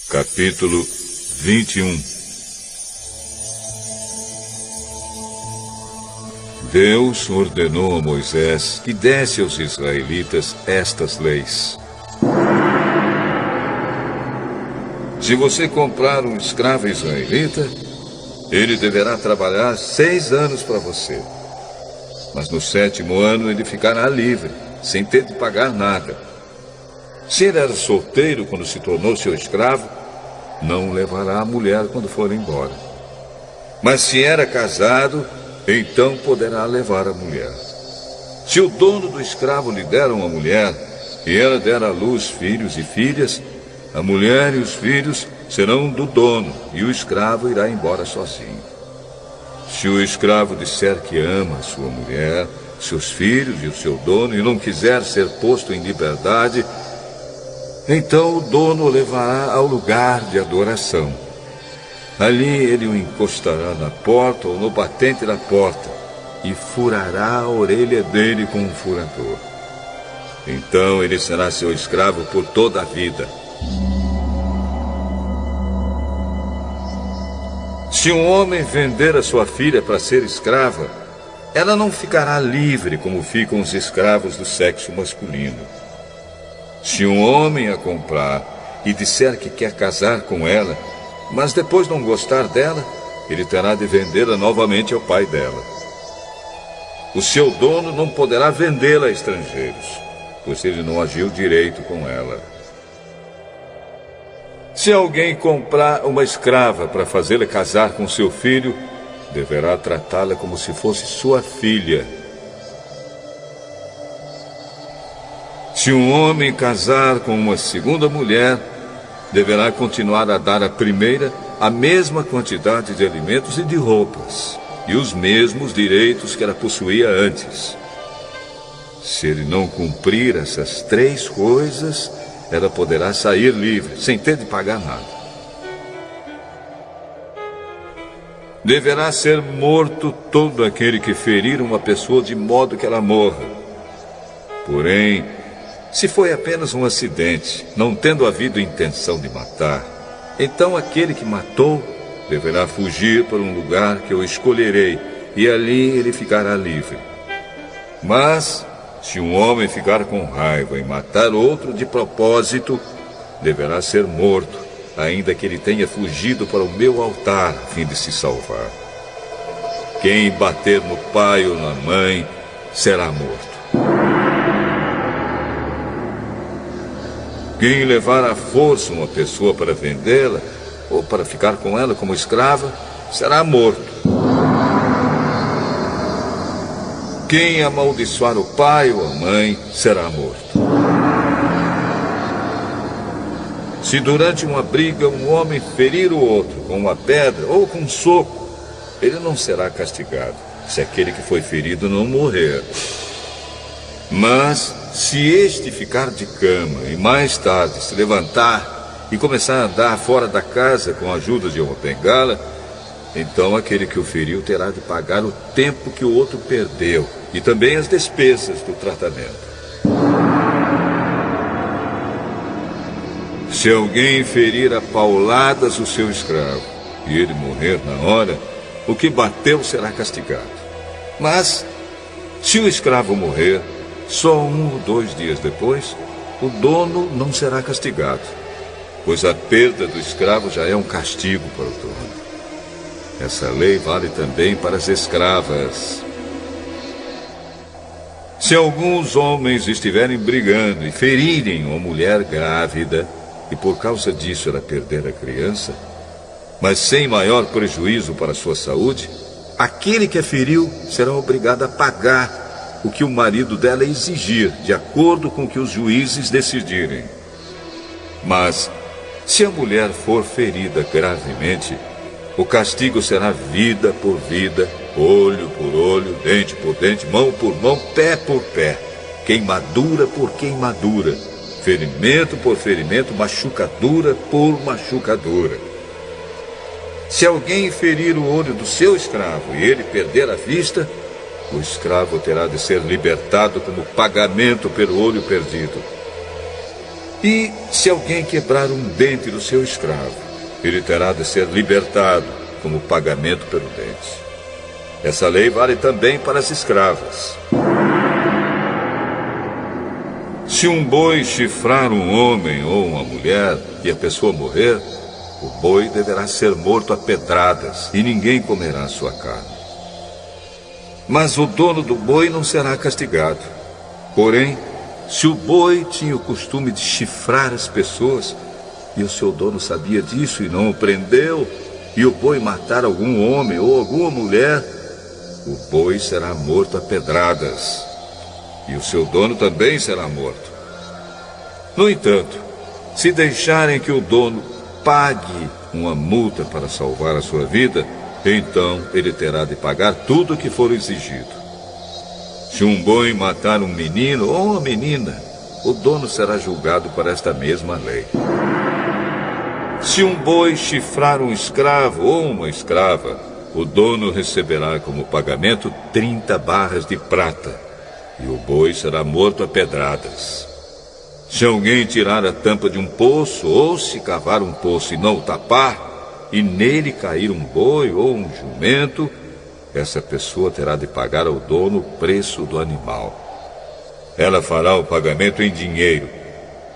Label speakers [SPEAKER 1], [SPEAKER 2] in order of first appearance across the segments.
[SPEAKER 1] Capítulo 21. Deus ordenou a Moisés que desse aos israelitas estas leis. Se você comprar um escravo israelita, ele deverá trabalhar 6 anos para você. Mas no 7º ano ele ficará livre, sem ter de pagar nada. Se ele era solteiro quando se tornou seu escravo, não levará a mulher quando for embora. Mas se era casado, então poderá levar a mulher. Se o dono do escravo lhe der uma mulher, e ela der à luz filhos e filhas, a mulher e os filhos serão do dono, e o escravo irá embora sozinho. Se o escravo disser que ama a sua mulher, seus filhos e o seu dono, e não quiser ser posto em liberdade, então o dono o levará ao lugar de adoração. Ali ele o encostará na porta ou no batente da porta e furará a orelha dele com um furador. Então ele será seu escravo por toda a vida. Se um homem vender a sua filha para ser escrava, ela não ficará livre como ficam os escravos do sexo masculino. Se um homem a comprar e disser que quer casar com ela, mas depois não gostar dela, ele terá de vendê-la novamente ao pai dela. O seu dono não poderá vendê-la a estrangeiros, pois ele não agiu direito com ela. Se alguém comprar uma escrava para fazê-la casar com seu filho, deverá tratá-la como se fosse sua filha. Se um homem casar com uma segunda mulher, deverá continuar a dar à primeira a mesma quantidade de alimentos e de roupas, e os mesmos direitos que ela possuía antes. Se ele não cumprir essas 3 coisas, ela poderá sair livre, sem ter de pagar nada. Deverá ser morto todo aquele que ferir uma pessoa de modo que ela morra. Porém, se foi apenas um acidente, não tendo havido intenção de matar, então aquele que matou deverá fugir para um lugar que eu escolherei, e ali ele ficará livre. Mas, se um homem ficar com raiva e matar outro de propósito, deverá ser morto, ainda que ele tenha fugido para o meu altar a fim de se salvar. Quem bater no pai ou na mãe será morto. Quem levar à força uma pessoa para vendê-la, ou para ficar com ela como escrava, será morto. Quem amaldiçoar o pai ou a mãe, será morto. Se durante uma briga um homem ferir o outro com uma pedra ou com um soco, ele não será castigado, se aquele que foi ferido não morrer. Mas, se este ficar de cama e mais tarde se levantar e começar a andar fora da casa com a ajuda de uma bengala, então aquele que o feriu terá de pagar o tempo que o outro perdeu e também as despesas do tratamento. Se alguém ferir a pauladas o seu escravo e ele morrer na hora, o que bateu será castigado. Mas, se o escravo morrer, só 1 ou 2 dias depois, o dono não será castigado, pois a perda do escravo já é um castigo para o dono. Essa lei vale também para as escravas. Se alguns homens estiverem brigando e ferirem uma mulher grávida, e por causa disso ela perder a criança, mas sem maior prejuízo para a sua saúde, aquele que a feriu será obrigado a pagar o que o marido dela exigir, de acordo com o que os juízes decidirem. Mas, se a mulher for ferida gravemente, o castigo será vida por vida, olho por olho, dente por dente, mão por mão, pé por pé, queimadura por queimadura, ferimento por ferimento, machucadura por machucadura. Se alguém ferir o olho do seu escravo e ele perder a vista, o escravo terá de ser libertado como pagamento pelo olho perdido. E se alguém quebrar um dente do seu escravo, ele terá de ser libertado como pagamento pelo dente. Essa lei vale também para as escravas. Se um boi chifrar um homem ou uma mulher e a pessoa morrer, o boi deverá ser morto a pedradas e ninguém comerá sua carne. Mas o dono do boi não será castigado. Porém, se o boi tinha o costume de chifrar as pessoas e o seu dono sabia disso e não o prendeu, e o boi matar algum homem ou alguma mulher, o boi será morto a pedradas e o seu dono também será morto. No entanto, se deixarem que o dono pague uma multa para salvar a sua vida, então ele terá de pagar tudo o que for exigido. Se um boi matar um menino ou uma menina, o dono será julgado por esta mesma lei. Se um boi chifrar um escravo ou uma escrava, o dono receberá como pagamento 30 barras de prata, e o boi será morto a pedradas. Se alguém tirar a tampa de um poço, ou se cavar um poço e não o tapar, e nele cair um boi ou um jumento, essa pessoa terá de pagar ao dono o preço do animal. Ela fará o pagamento em dinheiro,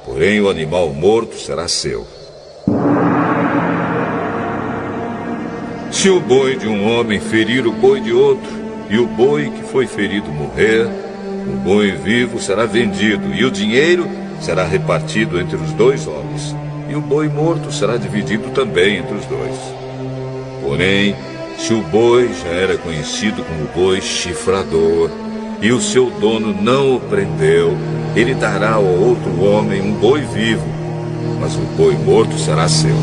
[SPEAKER 1] porém o animal morto será seu. Se o boi de um homem ferir o boi de outro, e o boi que foi ferido morrer, o boi vivo será vendido, e o dinheiro será repartido entre os dois homens, e o boi morto será dividido também entre os dois. Porém, se o boi já era conhecido como boi chifrador, e o seu dono não o prendeu, ele dará ao outro homem um boi vivo, mas o boi morto será seu.